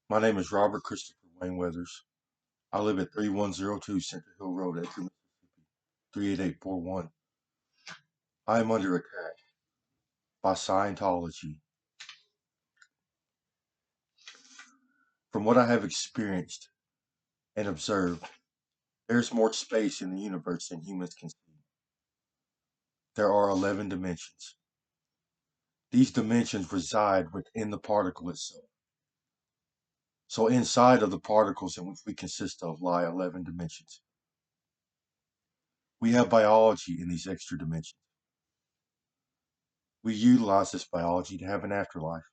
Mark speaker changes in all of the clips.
Speaker 1: My name is Robert Christopher Wayne Weathers. I live at 3102 Center Hill Road, Edgar, Mississippi, 38841. I am under attack by Scientology. From what I have experienced and observed, there's more space in the universe than humans can see. There are 11 dimensions. These dimensions reside within the particle itself. So inside of the particles in which we consist of lie 11 dimensions. We have biology in these extra dimensions. We utilize this biology to have an afterlife.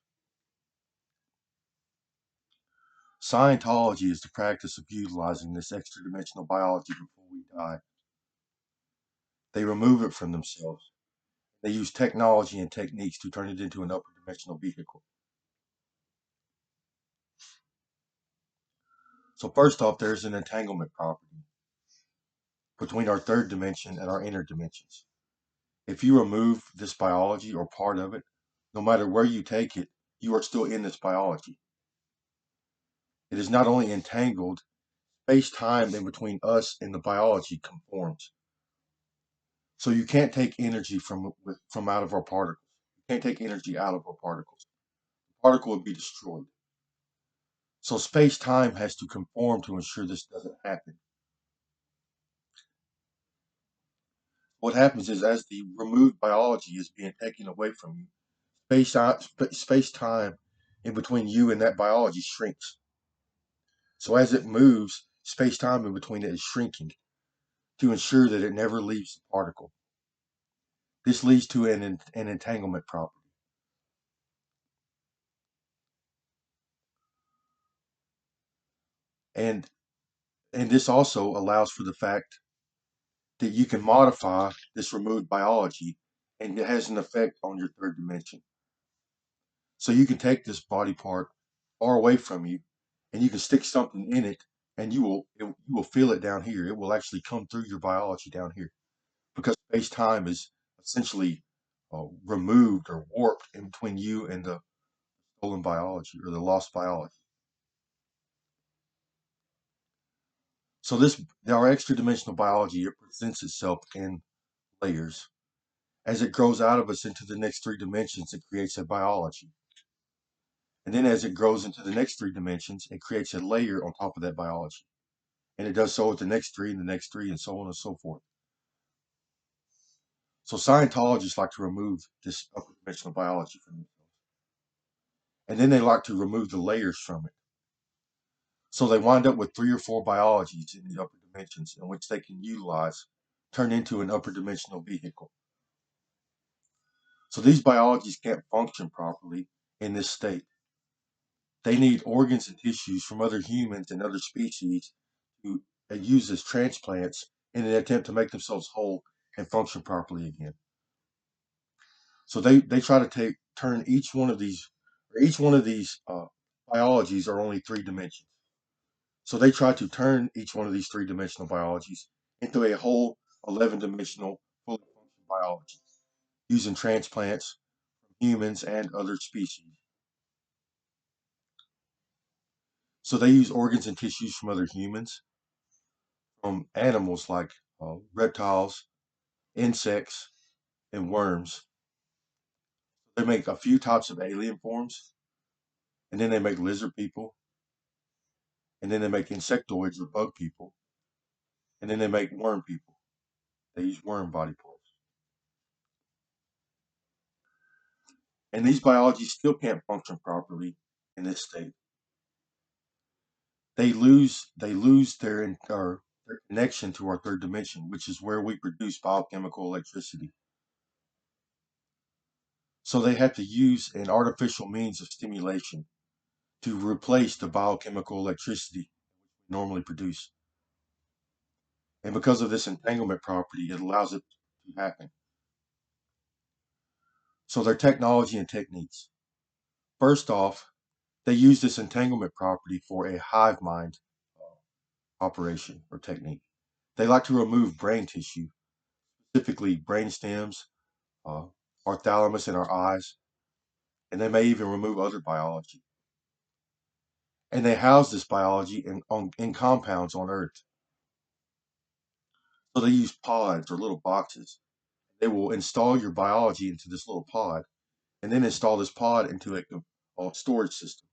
Speaker 1: Scientology is the practice of utilizing this extra dimensional biology before we die. They remove it from themselves. They use technology and techniques to turn it into an upper dimensional vehicle. So first off, there's an entanglement property between our third dimension and our inner dimensions. If you remove this biology or part of it, no matter where you take it, you are still in this biology. It is not only entangled, space-time in between us and the biology conforms. So you can't take energy from out of our particles. You can't take energy out of our particles. The particle would be destroyed. So space-time has to conform to ensure this doesn't happen. What happens is as the removed biology is being taken away from you, space-time in between you and that biology shrinks. So as it moves, space-time in between it is shrinking to ensure that it never leaves the particle. This leads to an entanglement property. And this also allows for the fact that you can modify this removed biology and it has an effect on your third dimension. So you can take this body part far away from you and you can stick something in it and you will feel it down here. It will actually come through your biology down here because space-time is essentially removed or warped in between you and the stolen biology or the lost biology. So our extra dimensional biology, it presents itself in layers. As it grows out of us into the next three dimensions, it creates a biology. And then as it grows into the next three dimensions, it creates a layer on top of that biology. And it does so with the next three and the next three and so on and so forth. So Scientologists like to remove this upper dimensional biology from themselves. And then they like to remove the layers from it. So they wind up with three or four biologies in the upper dimensions in which they can utilize, turn into an upper dimensional vehicle. So these biologies can't function properly in this state. They need organs and tissues from other humans and other species to use as transplants in an attempt to make themselves whole and function properly again. So they try to turn each one of these biologies are only three dimensions. So they try to turn each one of these three-dimensional biologies into a whole 11-dimensional fully functioning biology using transplants from humans and other species. So they use organs and tissues from other humans, from animals like reptiles, insects, and worms. They make a few types of alien forms, and then they make lizard people, and then they make insectoids or bug people, and then they make worm people. They use worm body parts. And these biologies still can't function properly in this state. They lose their connection to our third dimension, which is where we produce biochemical electricity. So they have to use an artificial means of stimulation to replace the biochemical electricity we normally produce. And because of this entanglement property, it allows it to happen. So their technology and techniques. First off, they use this entanglement property for a hive mind operation or technique. They like to remove brain tissue, specifically brain stems, uh, our thalamus in our eyes, and they may even remove other biology. and they house this biology in compounds on Earth. So they use pods or little boxes. They will install your biology into this little pod, and then install this pod into a storage system,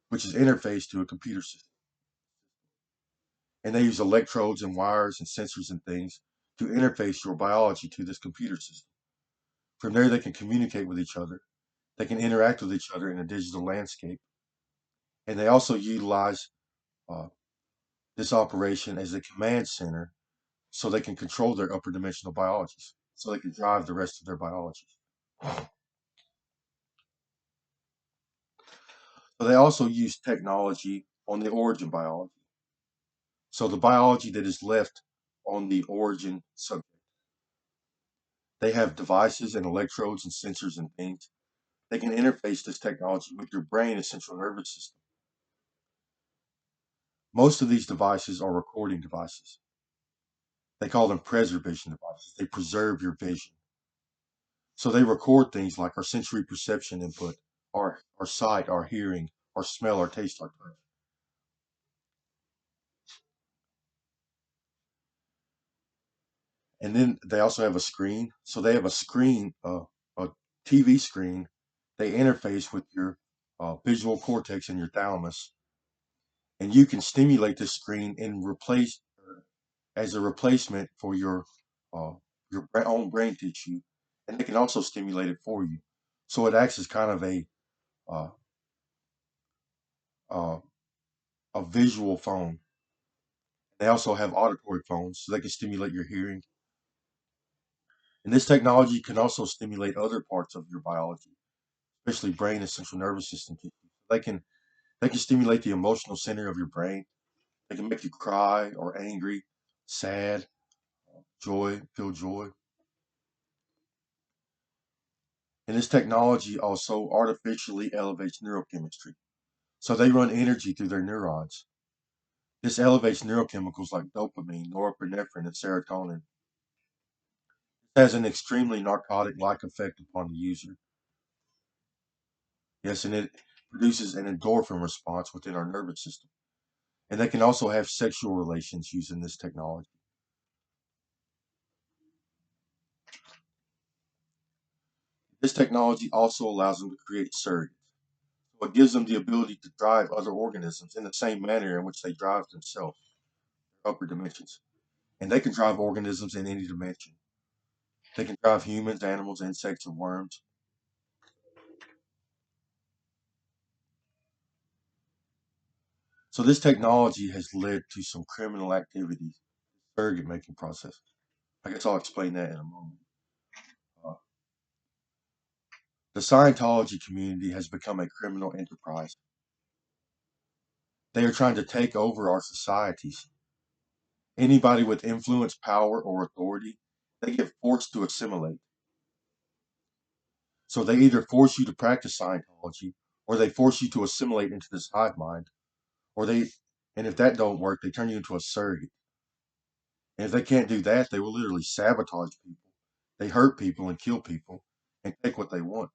Speaker 1: which is interfaced to a computer system. And they use electrodes and wires and sensors and things to interface your biology to this computer system. From there, they can communicate with each other. They can interact with each other in a digital landscape. And they also utilize uh, this operation as a command center so they can control their upper dimensional biologies, so they can drive the rest of their biologies. So they also use technology on the origin biology. So the biology that is left on the origin subject. They have devices and electrodes and sensors and things. They can interface this technology with your brain and central nervous system. Most of these devices are recording devices. They call them preservation devices. They preserve your vision. So they record things like our sensory perception input, our sight, our hearing, our smell, our taste, our touch. And then they also have a screen. So they have a screen, a TV screen. They interface with your visual cortex and your thalamus, and you can stimulate this screen and replace as a replacement for uh, own brain tissue, and they can also stimulate it for you. So it acts as kind of uh, uh, a visual phone. They also have auditory phones, so they can stimulate your hearing. And this technology can also stimulate other parts of your biology, especially brain and central nervous system tissue. They can stimulate the emotional center of your brain. They can make you cry or angry, sad, joy, feel joy. And this technology also artificially elevates neurochemistry. So they run energy through their neurons. This elevates neurochemicals like dopamine, norepinephrine, and serotonin. It has an extremely narcotic-like effect upon the user. Yes, and it produces an endorphin response within our nervous system. And they can also have sexual relations using this technology. This technology also allows them to create surrogates. So it gives them the ability to drive other organisms in the same manner in which they drive themselves, upper dimensions. And they can drive organisms in any dimension. They can drive humans, animals, insects, and worms. So this technology has led to some criminal activities, surrogate making process. I guess I'll explain that in a moment. Uh, the Scientology community has become a criminal enterprise. They are trying to take over our societies. Anybody with influence, power, or authority, they get forced to assimilate. So they either force you to practice Scientology, or they force you to assimilate into this hive mind, or and if that don't work, they turn you into a surrogate. And if they can't do that, they will literally sabotage people. They hurt people and kill people and take what they want.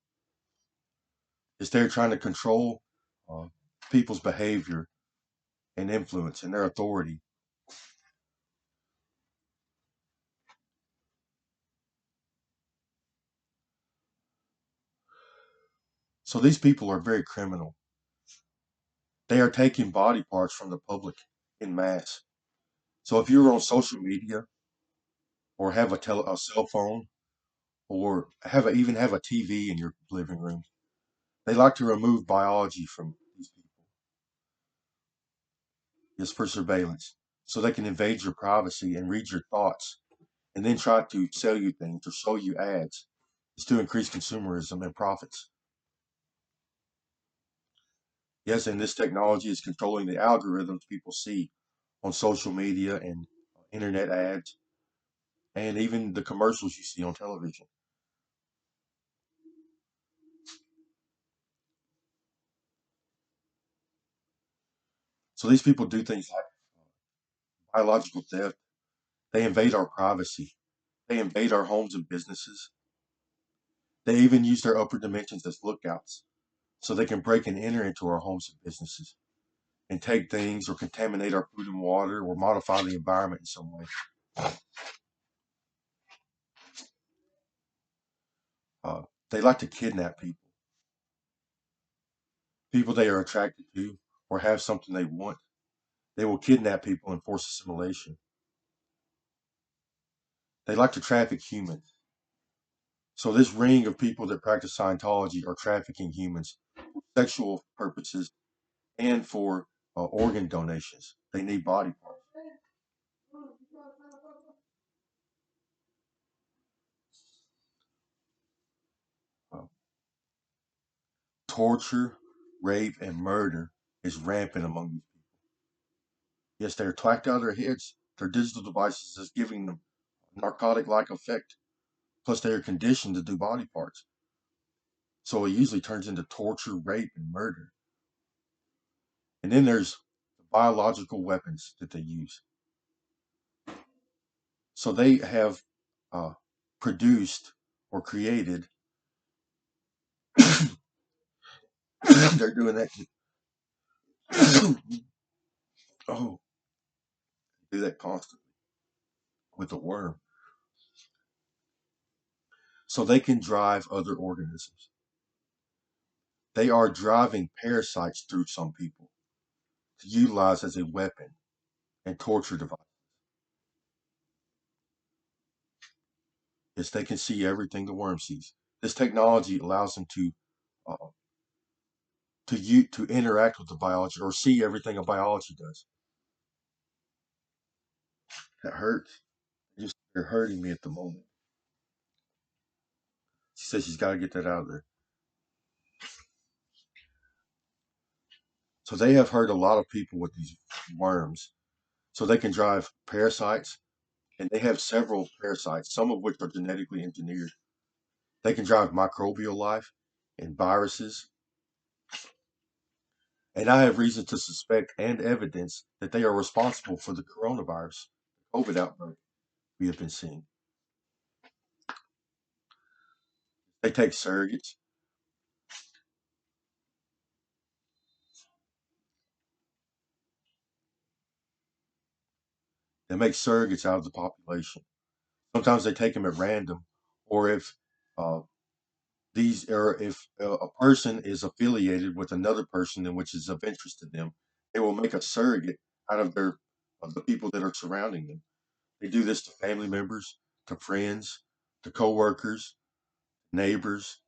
Speaker 1: It's they're trying to control uh, people's behavior and influence and their authority. So these people are very criminal. They are taking body parts from the public in mass. So if you're on social media or have a cell phone or even have a TV in your living room, they like to remove biology from these people just for surveillance. So they can invade your privacy and read your thoughts and then try to sell you things or show you ads is to increase consumerism and profits. Yes, and this technology is controlling the algorithms people see on social media and internet ads and even the commercials you see on television. So these people do things like biological theft. They invade our privacy. They invade our homes and businesses. They even use their upper dimensions as lookouts. so they can break and enter into our homes and businesses and take things or contaminate our food and water or modify the environment in some way. Uh, they like to kidnap people they are attracted to or have something they want. They will kidnap people and force assimilation. They like to traffic humans. So this ring of people that practice Scientology are trafficking humans for sexual purposes and for organ donations. They need body parts. Uh, Torture, rape, and murder is rampant among these people. Yes, they're twacked out of their heads. Their digital devices is giving them narcotic-like effect. Plus, they are conditioned to do body parts. So it usually turns into torture, rape, and murder. And then there's the biological weapons that they use. So they have uh, produced or created. They're doing that. Oh, do that constantly with a worm. So they can drive other organisms. They are driving parasites through some people to utilize as a weapon and torture device. Yes, they can see everything the worm sees. This technology allows them uh, to interact with the biology or see everything a biology does. That hurts. You're hurting me at the moment. She says she's got to get that out of there. So they have hurt a lot of people with these worms. So they can drive parasites, and they have several parasites, some of which are genetically engineered. They can drive microbial life and viruses. And I have reason to suspect and evidence that they are responsible for the coronavirus, COVID outbreak we have been seeing. They take surrogates. They make surrogates out of the population. Sometimes they take them at random, or if uh, these or if a person is affiliated with another person in which is of interest to them, they will make a surrogate out of their of the people that are surrounding them. They do this to family members, to friends, to coworkers, neighbors,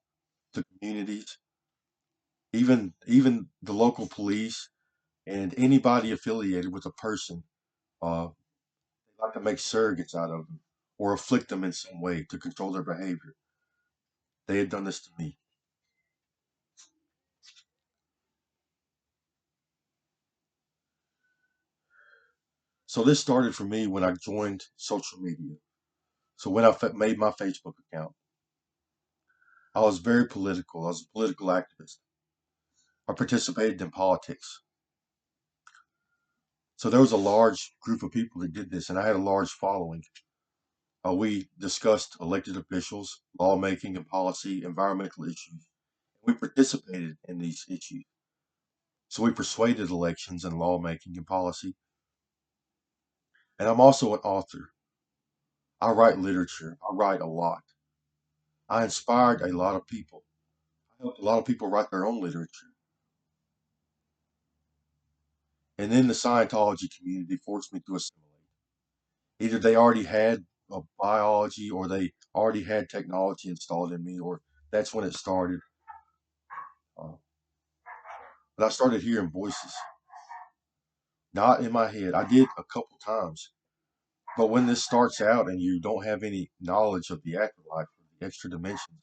Speaker 1: to communities, even the local police and anybody affiliated with a person. They like to make surrogates out of them or afflict them in some way to control their behavior. They had done this to me. So this started for me when I joined social media. So when I made my Facebook account, I was very political. I was a political activist. I participated in politics. So there was a large group of people that did this, and I had a large following. We discussed elected officials, lawmaking and policy, environmental issues. We participated in these issues. So we persuaded elections and lawmaking and policy. And I'm also an author. I write literature. I write a lot. I inspired a lot of people. I helped a lot of people write their own literature. And then the Scientology community forced me to assimilate. Either they already had a biology or they already had technology installed in me, or that's when it started. Uh, but I started hearing voices, not in my head. I did a couple times. But when this starts out and you don't have any knowledge of the afterlife, or the extra dimensions,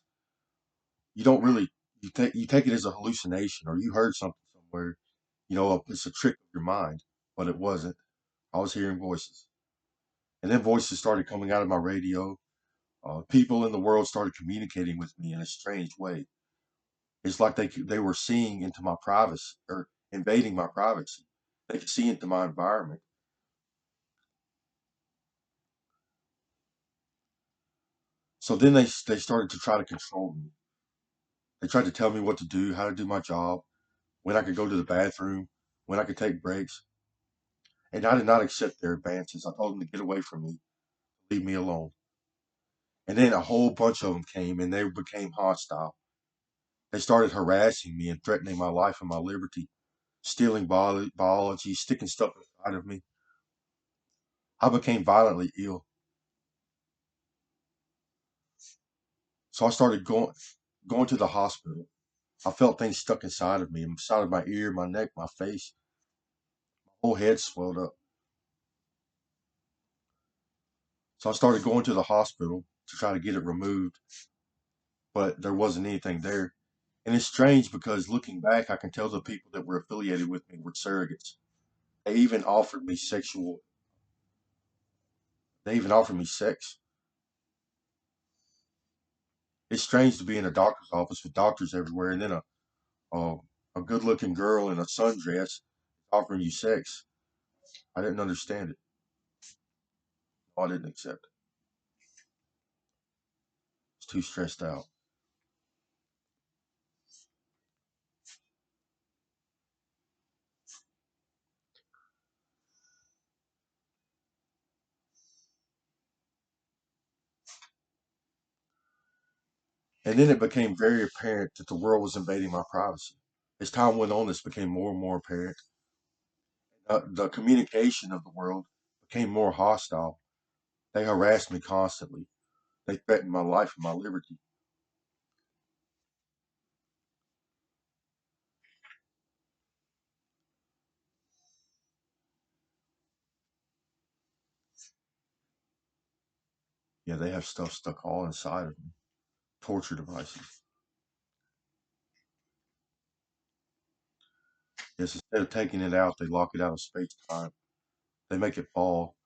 Speaker 1: you don't really you take it as a hallucination or you heard something somewhere. It's a trick of your mind, but it wasn't. I was hearing voices, and then voices started coming out of my radio. People in the world started communicating with me in a strange way. It's like they were seeing into my privacy or invading my privacy. They could see into my environment. So then they started to try to control me. They tried to tell me what to do, how to do my job, when I could go to the bathroom, when I could take breaks, and I did not accept their advances. I told them to get away from me, leave me alone. And then a whole bunch of them came and they became hostile. They started harassing me and threatening my life and my liberty, stealing biology, sticking stuff inside of me. I became violently ill. So I started going to the hospital. I felt things stuck inside of me, inside of my ear, my neck, my face. My whole head swelled up. So I started going to the hospital to try to get it removed, but there wasn't anything there. And it's strange because looking back, I can tell the people that were affiliated with me were surrogates. They even offered me sexual. They even offered me sex. It's strange to be in a doctor's office with doctors everywhere, and then a, a good-looking girl in a sundress offering you sex. I didn't understand it. I didn't accept it. I was too stressed out. And then it became very apparent that the world was invading my privacy. As time went on, this became more and more apparent. The communication of the world became more hostile. They harassed me constantly. They threatened my life and my liberty. Yeah, they have stuff stuck all inside of me. Torture devices. Yes, instead of taking it out, they lock it out of space time. They make it fall.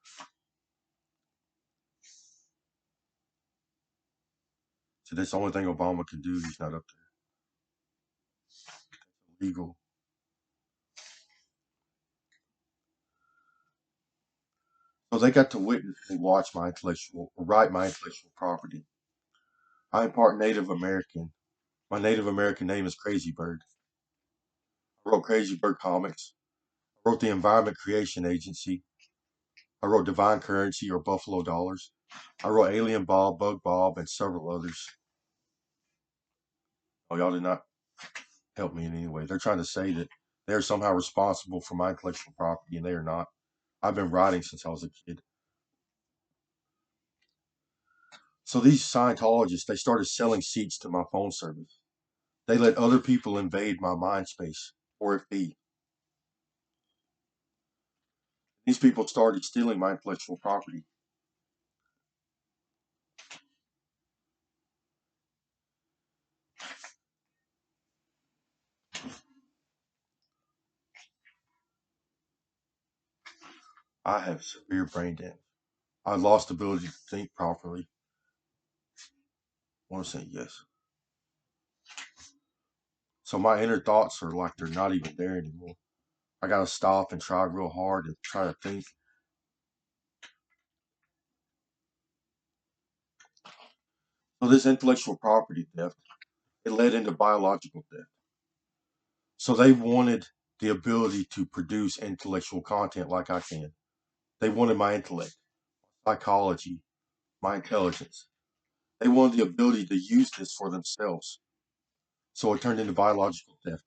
Speaker 1: So that's the only thing Obama can do. He's not up there. Legal. So they got to witness and watch my intellectual, write my intellectual property. I am part Native American. My Native American name is Crazy Bird. I wrote Crazy Bird comics. I wrote the Environment Creation Agency. I wrote Divine Currency or Buffalo Dollars. I wrote Alien Bob, Bug Bob, and several others. Oh, y'all did not help me in any way. They're trying to say that they're somehow responsible for my intellectual property, and they are not. I've been writing since I was a kid. So these Scientologists, they started selling seats to my phone service. They let other people invade my mind space for a fee. These people started stealing my intellectual property. I have severe brain damage. I lost the ability to think properly. I want to say yes. So my inner thoughts are like they're not even there anymore. I gotta stop and try real hard and try to think. So this intellectual property theft, it led into biological theft. So they wanted the ability to produce intellectual content like I can. They wanted my intellect, psychology, my intelligence. They wanted the ability to use this for themselves. So it turned into biological theft.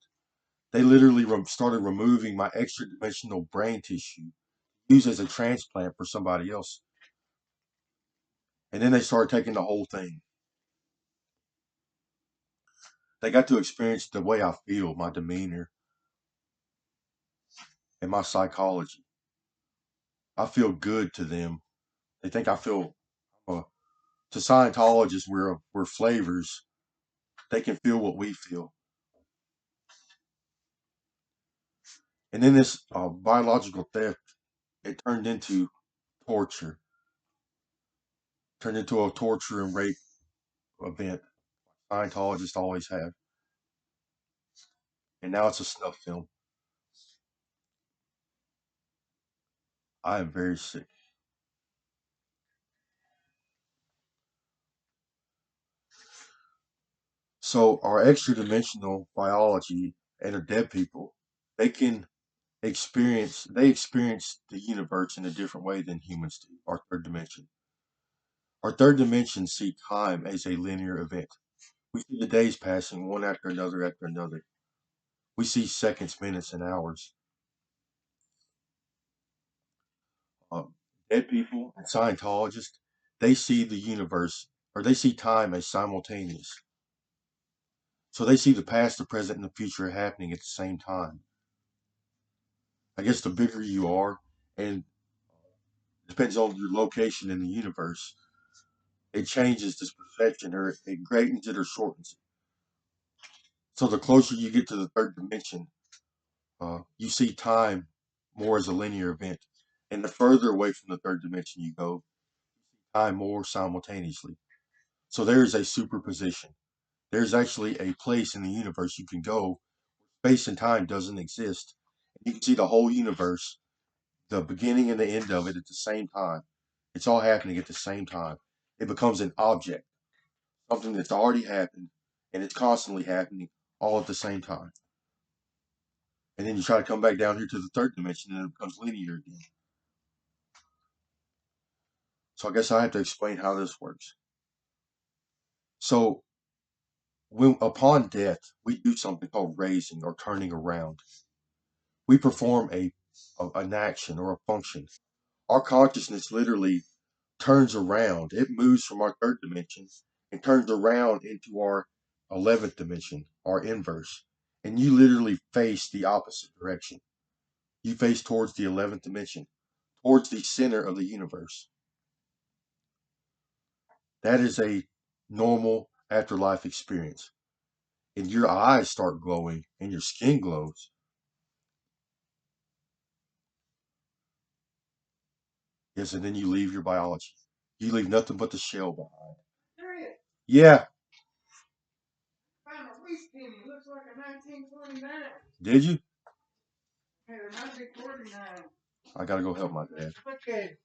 Speaker 1: They literally started removing my extra dimensional brain tissue used as a transplant for somebody else. And then they started taking the whole thing. They got to experience the way I feel, my demeanor, and my psychology. I feel good to them. They think I feel, uh, to Scientologists, we're flavors. They can feel what we feel. And then this biological theft, it turned into torture, turned into a torture and rape event. Scientologists always have. And now it's a snuff film. I am very sick. So our extra dimensional biology and our dead people, they can experience the universe in a different way than humans do. Our third dimension. Our third dimension see time as a linear event. We see the days passing one after another after another. We see seconds, minutes, and hours. Dead people and Scientologists, they see the universe or they see time as simultaneous. So they see the past, the present, and the future happening at the same time. I guess the bigger you are, and it depends on your location in the universe, it changes this perception or it greatens it or shortens it. So the closer you get to the third dimension, you see time more as a linear event. And the further away from the third dimension you go, time more simultaneously. So there is a superposition. There's actually a place in the universe you can go. Space and time doesn't exist. You can see the whole universe, the beginning and the end of it at the same time. It's all happening at the same time. It becomes an object, something that's already happened, and it's constantly happening all at the same time. And then you try to come back down here to the third dimension, and it becomes linear again. So I guess I have to explain how this works. So when upon death, we do something called raising or turning around. We perform an action or a function. Our consciousness literally turns around. It moves from our third dimension and turns around into our 11th dimension, our inverse. And you literally face the opposite direction. You face towards the 11th dimension, towards the center of the universe. That is a normal afterlife experience. And your eyes start glowing and your skin glows. Yes, and then you leave your biology. You leave nothing but the shell behind. Yeah. Found a wheat penny. Looks like a 1929. Did you? Yeah, 1949. I gotta go help my dad. Okay.